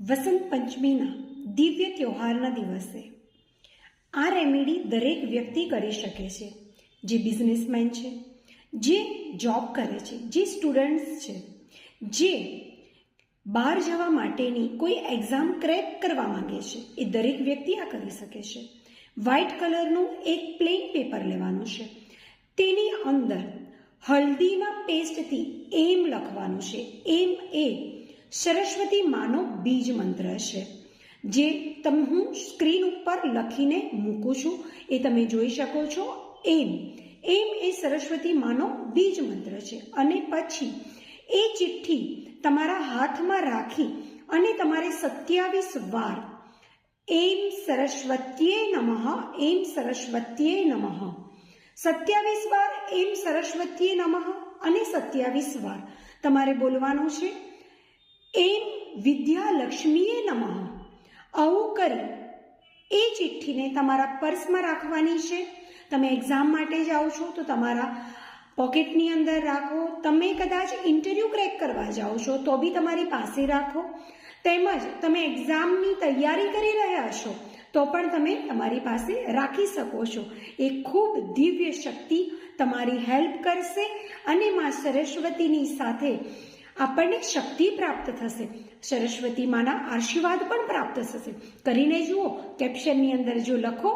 વસંત પંચમીના દિવ્ય તહેવારના દિવસે આ રેમેડી દરેક વ્યક્તિ કરી શકે છે, જે બિઝનેસમેન છે, જે જોબ કરે છે, જે સ્ટુડન્ટ્સ છે, જે બહાર જવા માટેની કોઈ એક્ઝામ ક્રેક કરવા માંગે છે, એ દરેક વ્યક્તિ આ કરી શકે છે. વ્હાઇટ કલરનું એક પ્લેન પેપર લેવાનું છે, તેની અંદર હલ્દીના પેસ્ટથી એમ લખવાનું છે. એમ એ સરસ્વતી માનો બીજ મંત્ર છે, જે હું સ્ક્રીન ઉપર લખીને મૂકું છું, એ તમે જોઈ શકો છો. એમ એ સરસ્વતી માનો બીજ મંત્ર છે. અને પછી એ ચિઠ્ઠી તમારા હાથમાં રાખી અને તમારે 27 વાર એમ સરસ્વત્યે નમઃ, એમ સરસ્વત્યે નમઃ, 27 વાર એમ સરસ્વત્યે નમઃ અને 27 વાર તમારે બોલવાનું છે એમ વિદ્યાલક્ષ્મીએ નમઃ. આવું કરી એ ચિઠ્ઠીને તમારા પર્સમાં રાખવાની છે. તમે એક્ઝામ માટે જાઓ છો તો તમારા પોકેટની અંદર રાખો. તમે કદાચ ઇન્ટરવ્યૂ ક્રેક કરવા જાઓ છો તો બી તમારી પાસે રાખો. તેમજ તમે એક્ઝામની તૈયારી કરી રહ્યા છો તો પણ તમે તમારી પાસે રાખી શકો છો. એ ખૂબ દિવ્ય શક્તિ તમારી હેલ્પ કરશે અને માં સરસ્વતીની સાથે આપણને શક્તિ પ્રાપ્ત થશે. સરસ્વતી માના આશીર્વાદ પણ પ્રાપ્ત થશે. કરીને જુઓ. કેપ્શનની અંદર જો લખો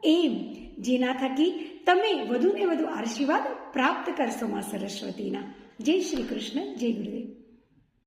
એમ, જેના થકી તમે વધુ ને વધુ આશીર્વાદ પ્રાપ્ત કરશો માં સરસ્વતીના. જય શ્રી કૃષ્ણ, જય ગુરુદેવ.